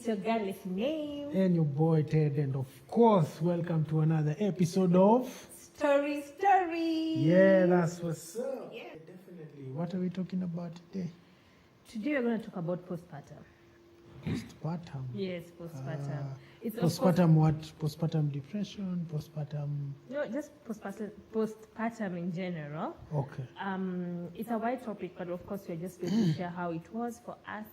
It's your girl, Lesy and your boy Ted, and of course, welcome to another episode of StoryStory. Yeah, that's what's up. Yeah. Definitely. What are we talking about today? Today we're going to talk about postpartum. Postpartum. Yes, postpartum. It's postpartum what? Postpartum depression, postpartum. No, just postpartum in general. Okay. It's a wide topic, but of course we're just going to share how it was for us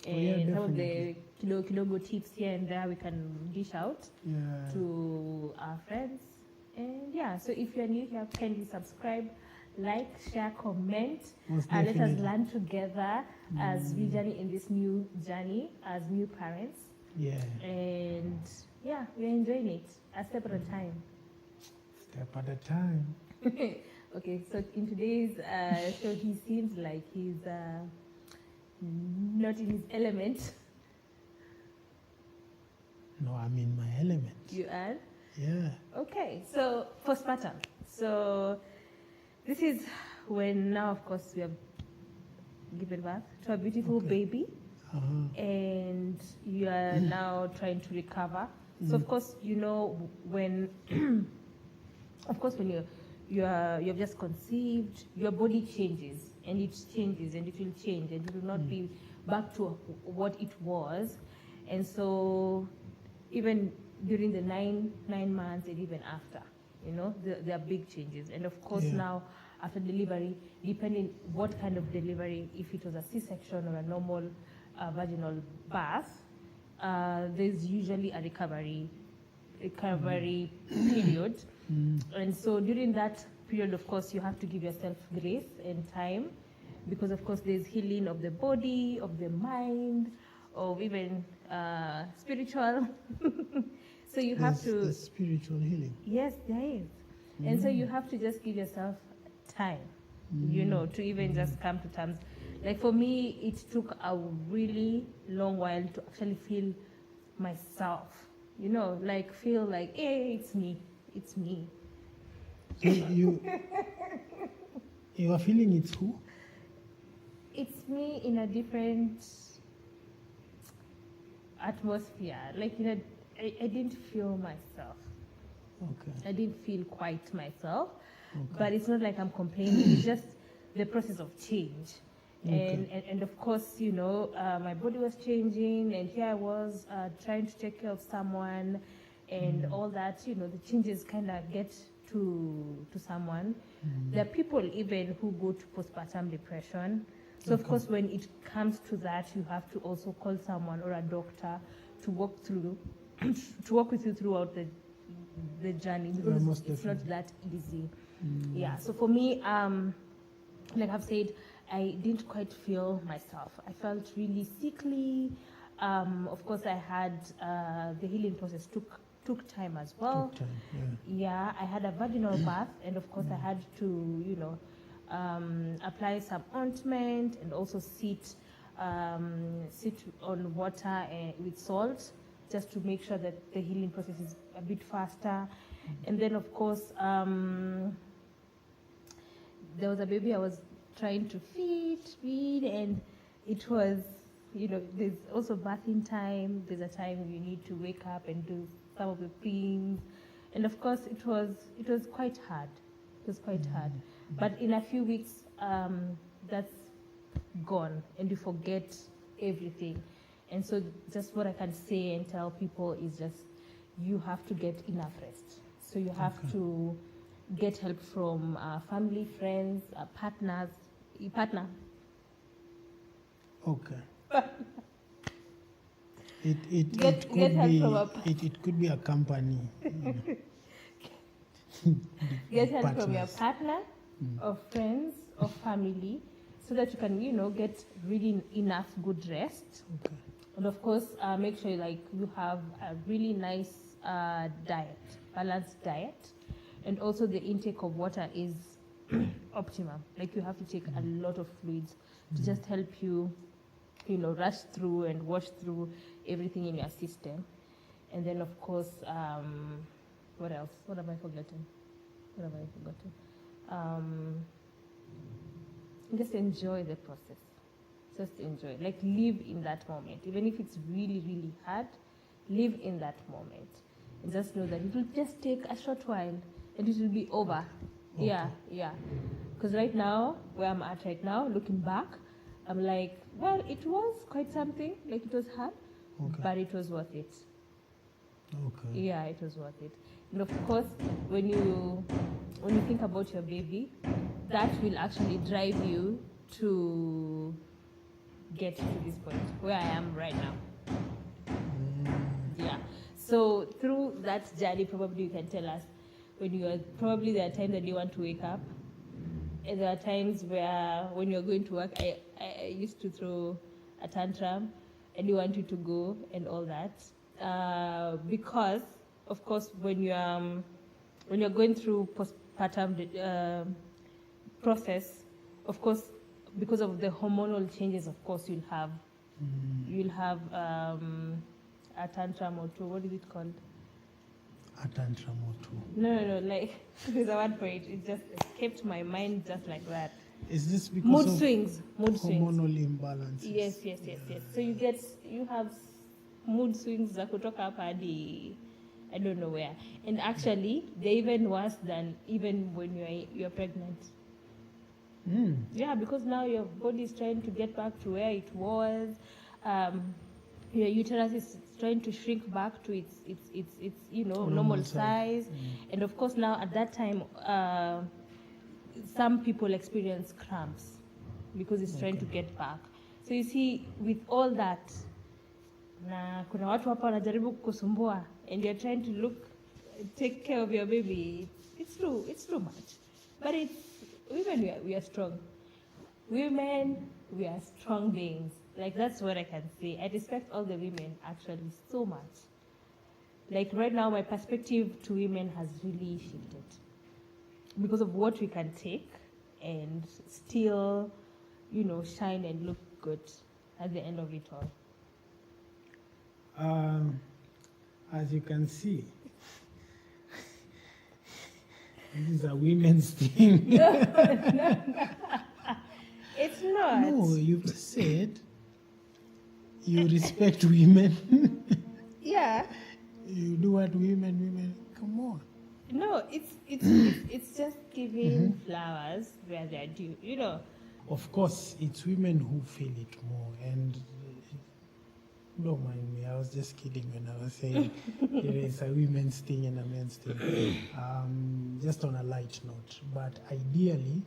and some of the kidogo tips here and there we can dish out to our friends. And yeah, so if you're new here, kindly subscribe, like, share, comment. Let us learn together as we journey in this new journey as new parents. Yeah. And yeah, we're enjoying it a step at a time. Step at a time. Okay, so in today's show, he seems like he's not in his element. No, I'm in my element. You are? Yeah. Okay, so postpartum. So this is when now, of course, we have given birth to a beautiful baby. And you are now trying to recover. So of course, you know, when of course when you have just conceived, your body changes and it changes and it will change and it will not be back to what it was. And so even during the nine months and even after, you know, there are big changes. And of course now after delivery, depending what kind of delivery, if it was a C-section or a normal vaginal birth, there's usually a recovery period. And so during that period, of course, you have to give yourself grace and time, because of course there's healing of the body, of the mind, of even spiritual. So you have to... There's spiritual healing. Yes, there is. And so you have to just give yourself time, you know, to even just come to terms. Like for me, it took a really long while to actually feel myself, you know, like feel like, hey, it's me. So you are feeling it's who? It's me in a different atmosphere. Like, you know, I didn't feel myself. Okay. I didn't feel quite myself. Okay. But it's not like I'm complaining. It's just the process of change. And of course, you know, my body was changing, and here I was trying to take care of someone, and all that, you know, the changes kind of get to someone. There are people even who go to postpartum depression. So of course, when it comes to that, you have to also call someone or a doctor to walk with you throughout the journey, because it's not that easy. Yeah. So for me, like I've said, I didn't quite feel myself. I felt really sickly. Of course, I had the healing process took time as well. Yeah, I had a vaginal birth, and of course, I had to, you know, apply some ointment and also sit on water with salt, just to make sure that the healing process is a bit faster. And then, of course, there was a baby I was trying to feed, and it was, you know, there's also bathing time. There's a time you need to wake up and do some of the things, and of course it was quite hard. It was quite hard, but in a few weeks, that's gone, and you forget everything. And so, just what I can say and tell people is just, you have to get enough rest. So you have to get help from family, friends, partner. Okay. It could be a company. Get help from your partner, or friends, or family, so that you can, you know, get really enough good rest. Okay. And of course, make sure like you have a really nice diet, balanced diet, and also the intake of water is optimum. Like you have to take a lot of fluids to just help you, you know, rush through and wash through everything in your system. And then of course, what else? What have I forgotten? Just enjoy the process. Just enjoy. Like, live in that moment. Even if it's really, really hard, live in that moment. And just know that it will just take a short while and it will be over. Okay. Yeah. Because right now, where I'm at right now, looking back, I'm like, well, it was quite something. Like, it was hard, Okay. but it was worth it. Okay. Yeah, it was worth it. And of course, when you think about your baby, that will actually drive you to get to this point where I am right now. Yeah. So through that journey, probably you can tell us when you are, probably there are times that you want to wake up. And there are times where when you're going to work, I used to throw a tantrum and you want you to go and all that. Because, of course, when you're going through postpartum process, of course, because of the hormonal changes, of course, you'll have a tantrum or two. What is it called? A tantrum or two. No, like, there's a word for it. It just escaped my mind just like that. Is this because Mood of swings. hormonal imbalances? Yes. So you have mood swings za kutoka hapa hadi I don't know where. And actually, they're even worse than even when you're pregnant. Yeah, because now your body is trying to get back to where it was. Your uterus is trying to shrink back to its normal size. And of course now at that time, some people experience cramps because it's trying to get back. So you see, with all that, na kuna watu hapa wanajaribu kukusumbua and you're trying to take care of your baby. It's too much. But women, we are strong. Women, we are strong beings. Like, that's what I can say. I respect all the women actually so much. Like, right now, my perspective to women has really shifted because of what we can take and still, shine and look good at the end of it all. As you can see, this is a women's thing. No. It's not. No, you've said you respect women. Yeah. You do what women. Come on. No, it's just giving flowers where they're due. Of course, it's women who feel it more, and don't mind me. I was just kidding when I was saying it's a women's thing and a men's thing. Just on a light note, but ideally,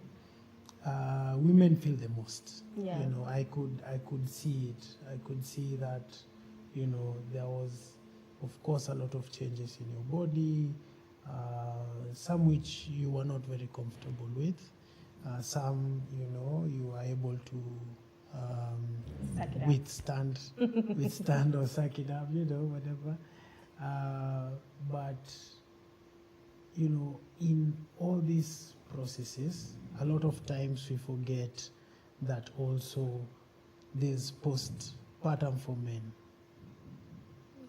women feel the most. Yeah. I could see it. I could see that, there was, of course, a lot of changes in your body, some which you were not very comfortable with. Some, you were able to withstand or suck it up, whatever. But, in all these processes, a lot of times we forget that also there's postpartum for men,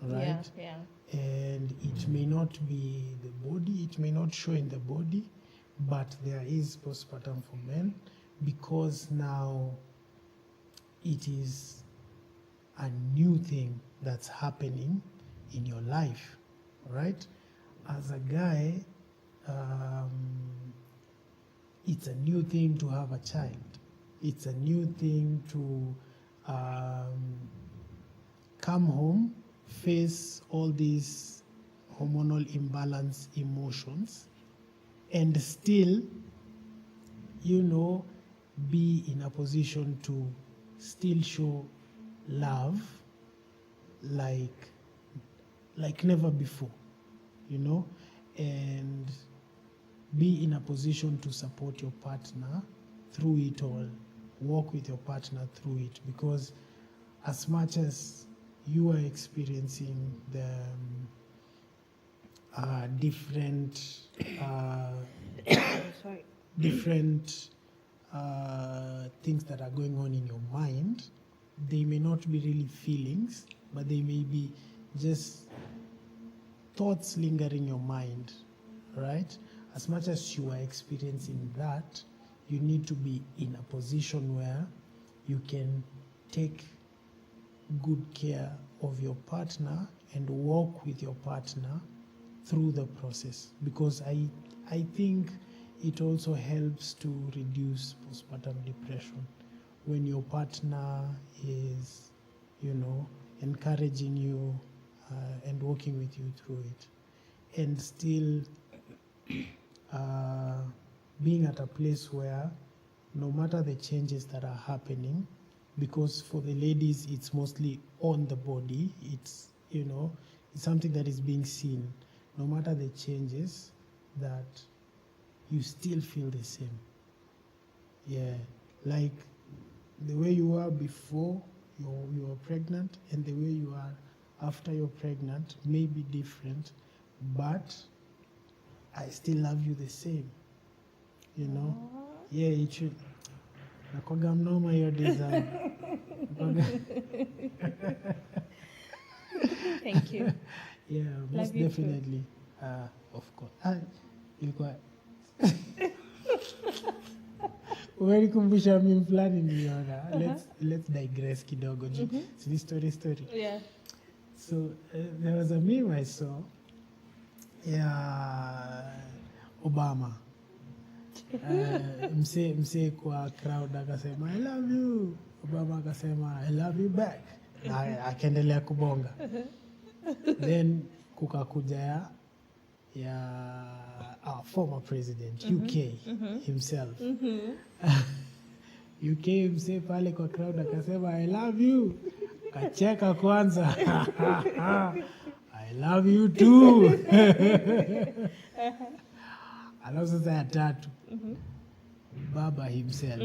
right? Yeah. And it may not be the body, it may not show in the body, but there is postpartum for men because now it is a new thing that's happening in your life, right? As a guy, it's a new thing to have a child. It's a new thing to come home, face all these hormonal imbalance emotions, and still, be in a position to still show love like never before, and be in a position to support your partner through it all, walk with your partner through it, because as much as you are experiencing the different things that are going on in your mind, they may not be really feelings, but they may be just thoughts lingering in your mind, right? As much as you are experiencing that, you need to be in a position where you can take good care of your partner and walk with your partner through the process, because I think it also helps to reduce postpartum depression when your partner is, encouraging you and walking with you through it, and still being at a place where no matter the changes that are happening, because for the ladies it's mostly on the body, it's something that is being seen, no matter the changes, that you still feel the same. Yeah, like the way you were before you were pregnant and the way you are after you're pregnant may be different, but I still love you the same, Yeah, it should. Nakwaga mnoma hiyo design. Thank you. Yeah, most definitely. Of course. Ilikuwa umenikumbusha mimi fulani niliona. Let's digress kidogo. Si story. Yeah. So there was a meme I saw. Yeah, Obama. Mse kwa crowd akasema I love you. Obama akasema I love you back. Akaendelea kubonga. Then kukakuja ya our former president, UK himself. UK mse pale kwa crowd akasema I love you. Kacheka kwanza. I love you too. Alafu sasa ya tatu. Baba himself.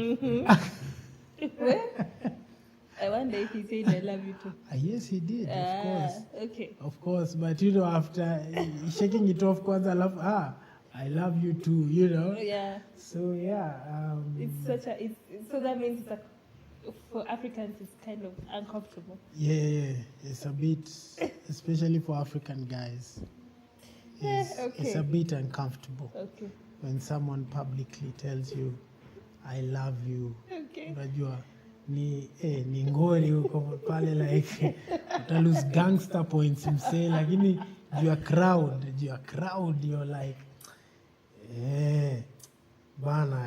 I wonder if he said I love you too. Yes, he did, of course. Okay. Of course, but after shaking it off kwanza, I love you too, Yeah. So yeah. So that means for Africans it's kind of uncomfortable. Yeah, it's a bit, especially for African guys. It's a bit uncomfortable. Okay. When someone publicly tells you, I love you. Okay. Unajua ni ngori uko pale like utalose gangster points msee, lakini your crowd you're like bana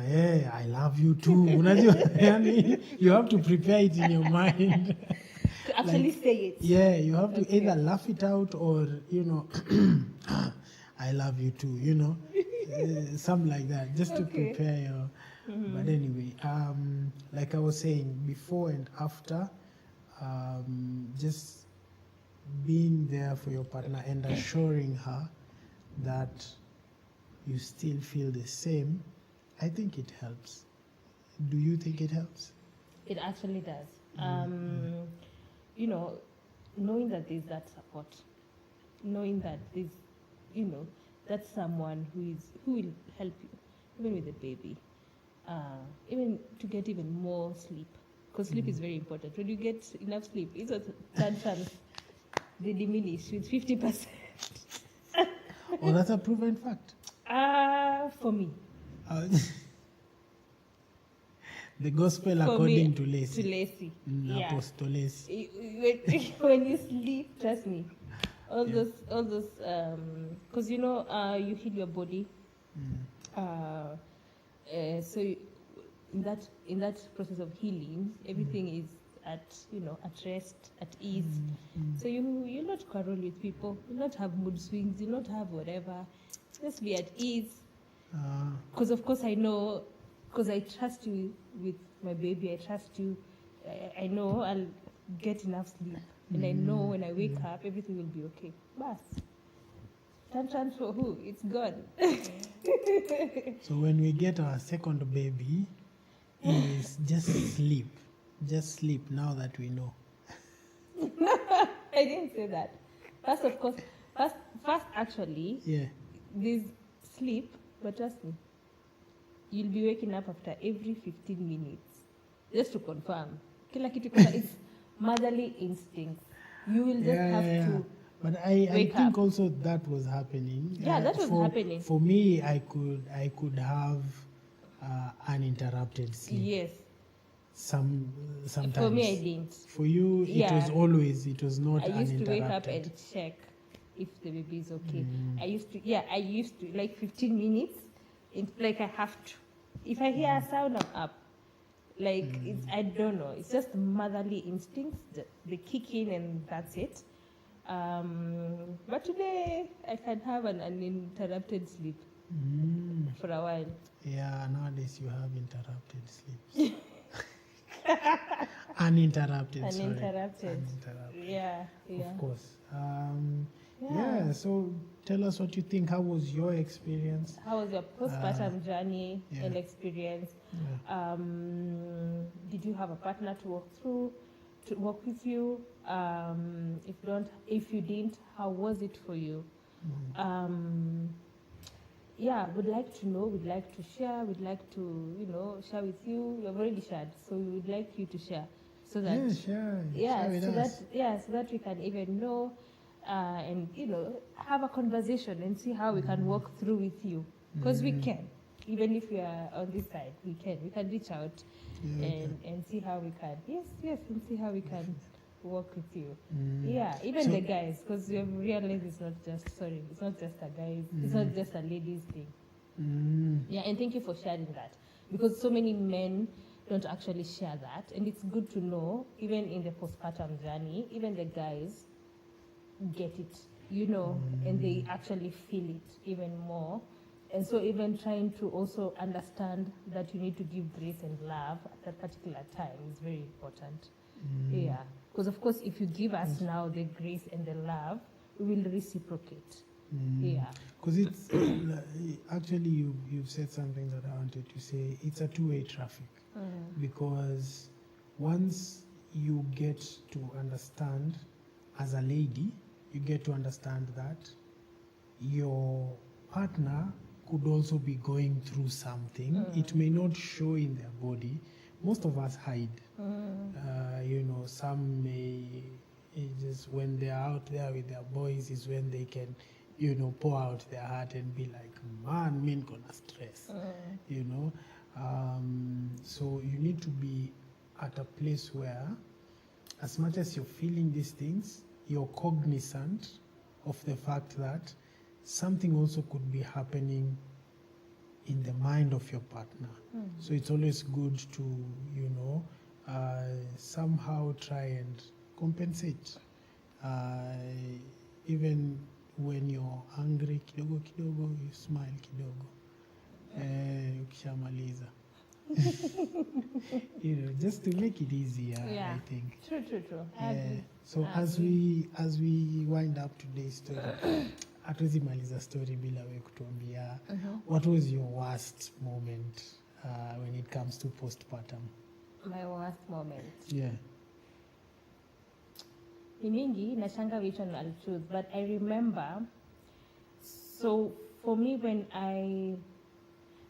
I love you too. Unajua yani you have to prepare it in your mind to actually say it. Yeah, you have to either laugh it out or I love you too, something like that, just to prepare your. But anyway, like I was saying, before and after, just being there for your partner and assuring her that you still feel the same, I think it helps. Do you think it helps? It actually does. Knowing that there's that support, knowing that there's, that's someone who will help you, even with the baby. Even to get even more sleep, because sleep is very important. When you get enough sleep, it's a chance they diminish with 50%. Oh, that's a proven fact. For me. The gospel for according to Lesy. To Lesy. Yeah. Apostle Lesy. When you sleep, trust me, all those, because you heal your body. So in that process of healing, everything is at rest, at ease. So you'll not quarrel with people, you'll not have mood swings, you'll not have whatever. Just be at ease. Because of course I know, because I trust you with my baby, I trust you. I know I'll get enough sleep, and I know when I wake up everything will be okay. Bas. Tan for who? It's God. So when we get our second baby, is just sleep. Just sleep now that we know. I didn't say that. First actually, there's sleep, but trust me, you'll be waking up after every 15 minutes. Just to confirm. Kila kitu it's motherly instincts. You will just have to. But I think also that was happening. Yeah, that was happening. For me, I could have uninterrupted sleep. Yes. sometimes. For me, I didn't. For you, it was always, it was not I used to wake up uninterrupted. and check if the baby is okay. I used to, like 15 minutes, like I have to. If I hear a sound, I'm up. Like, it's, I don't know, it's just motherly instincts, they kick in and that's it. But today, I can have an uninterrupted sleep for a while. Yeah, nowadays you have interrupted sleeps. Uninterrupted. Uninterrupted. Yeah. Of course. Yeah, so tell us what you think. How was your experience? How was your postpartum journey and yeah. experience? Yeah. Did you have a partner to work with you? If you didn't, how was it for you? Yeah, would like to know, would like to share, would like to, share with you. You've already shared, so we would like you to share so that share so that we can even know and have a conversation and see how we can walk through with you, because we can, even if we are on this side, we can reach out and see how we can and see how we can work with you. Even so, the guys, because we have realized it's not just a guys, it's not just a ladies thing. And thank you for sharing that, because so many men don't actually share that, and it's good to know, even in the postpartum journey, even the guys get it, and they actually feel it even more. And so even trying to also understand that you need to give grace and love at that particular time is very important. Because of course, if you give us now the grace and the love, we will reciprocate. Because it's actually you've said something that I wanted to say. It's a two-way traffic, because once you get to understand, as a lady, you get to understand that your partner could also be going through something. It may not show in their body. Most of us hide. Some may just, when they're out there with their boys, is when they can, pour out their heart and be like, man, me gonna stress. So you need to be at a place where, as much as you're feeling these things, you're cognizant of the fact that something also could be happening in the mind of your partner. So it's always good to, somehow try and compensate. Even when you're angry kidogo, you smile kidogo. Ukishamaliza. Just to make it easier, I think. True. So as we wind up today's story, hatuwezi maliza story bila we kutuambia what was your worst moment when it comes to postpartum? My worst moment. Yeah. Ni mingi, nashanga which one I'll choose, but I remember, so for me, when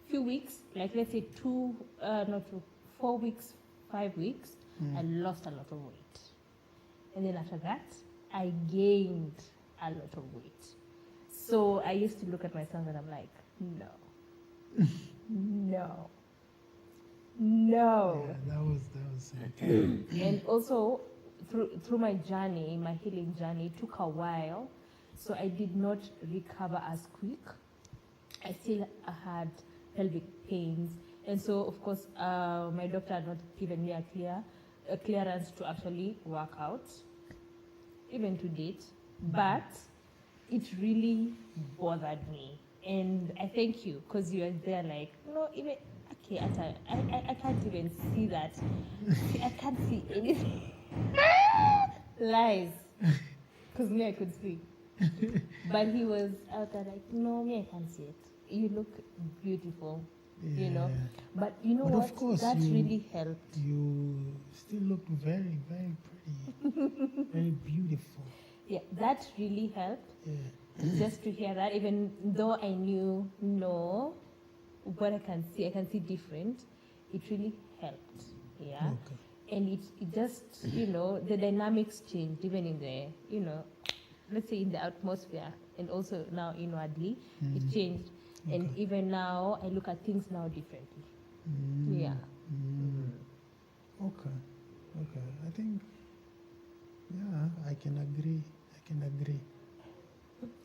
few weeks, like let's say 4 weeks, 5 weeks, I lost a lot of weight. And then after that, I gained a lot of weight. So I used to look at myself and I'm like, no. Yeah, that was And also, through my journey, my healing journey, it took a while. So I did not recover as quick. I still had pelvic pains. And so, of course, my doctor had not given me a clearance to actually work out, even to date. But it really bothered me. And I thank you, because you were there like, even, okay, I can't even see that. I can't see anything. Lies. Because me, I could see. But he was out there like, no, me, I can't see it. You look beautiful, But what? Of course, that really helped. You still look very, very pretty. Very beautiful. Yeah, that really helped. Yeah. Just to hear that, even though I knew, what I can see different, it really helped. Yeah. Okay. And it just, the dynamics changed, even in the, let's say in the atmosphere, and also now inwardly, it changed. Okay. And even now, I look at things now differently. Yeah. Okay. I think, yeah, I can agree.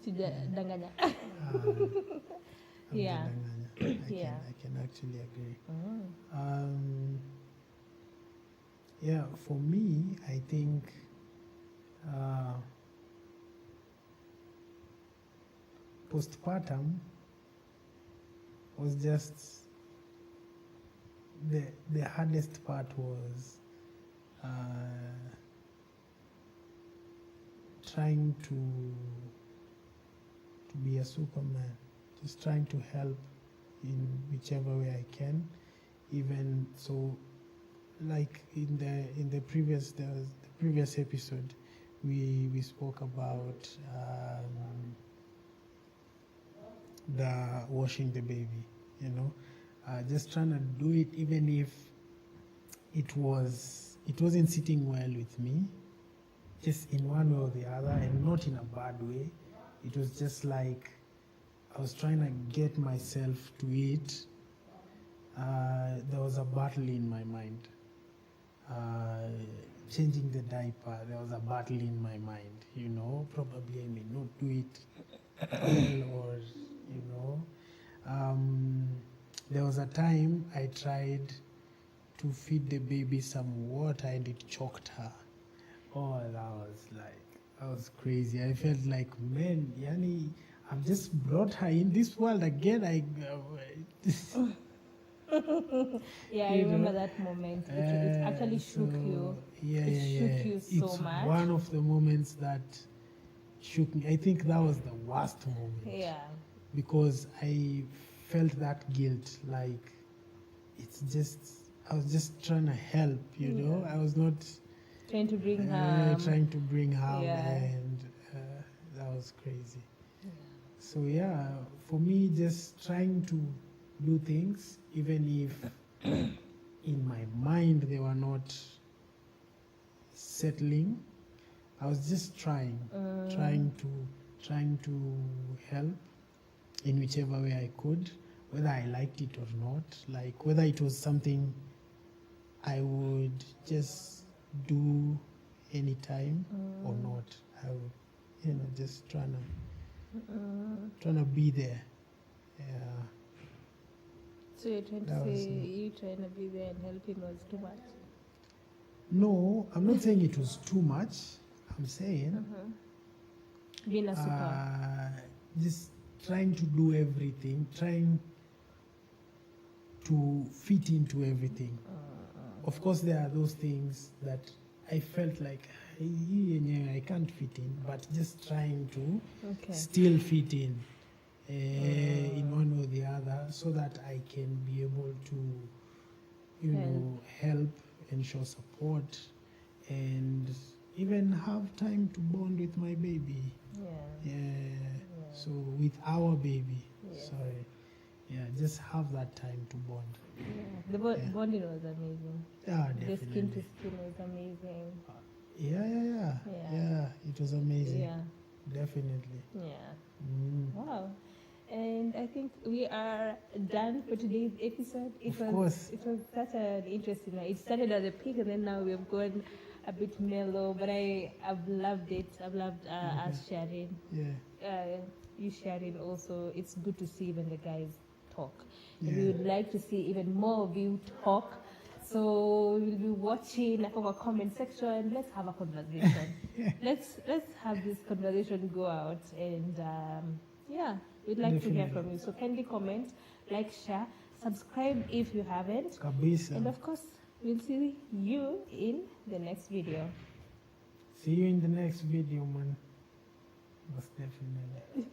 Sijadanganya. Yeah. Yeah. I can actually agree. Mm. Yeah, for me, I think postpartum was just the hardest part was trying to be a superman, just trying to help in whichever way I can. Even so, like in the previous episode, we spoke about the washing the baby, just trying to do it, even if it wasn't sitting well with me, just in one way or the other, and not in a bad way. It was just like I was trying to get myself to it. There was a battle in my mind. Changing the diaper, there was a battle in my mind. Probably I may not do it well, or there was a time I tried to feed the baby some water and it choked her. Oh, that was crazy. I felt like, man, Yani, I've just brought her in this world again. Yeah, I remember that moment. It actually shook you. It shook you so it's much. One of the moments that shook me. I think that was the worst moment. Yeah. Because I felt that guilt. Like, I was just trying to help, I was not trying to bring her. Yeah. And that was crazy. Yeah. So yeah, for me, just trying to do things, even if in my mind they were not settling. I was just trying to help in whichever way I could, whether I liked it or not, like whether it was something I would just do anytime or not. I would, just trying to be there. Yeah. So you're trying to say you trying to be there and helping was too much? No, I'm not saying it was too much. I'm saying being a super. Just trying to do everything, trying to fit into everything. Of course, there are those things that I felt like I can't fit in, but just trying to still fit in one or the other, so that I can be able to, help and show support, and even have time to bond with my baby. Yeah. So with our baby. Sorry. Yeah, just have that time to bond. Yeah. The bonding was amazing. Yeah, definitely. The skin to skin was amazing. Yeah, it was amazing. Yeah. Definitely. Yeah. Wow. And I think we are done for today's episode. It was such an interesting one. It started as a pig, and then now we've gone a bit mellow, but I've loved it. I've loved us sharing. Yeah. You sharing also. It's good to see when the guys talk. And we would like to see even more of you talk. So we'll be watching our comment section. Let's have a conversation. Let's have this conversation go out, and we'd like to hear from you. So kindly comment, like, share, subscribe if you haven't. Kabisa. And of course, we'll see you in the next video. See you in the next video, man. Most definitely.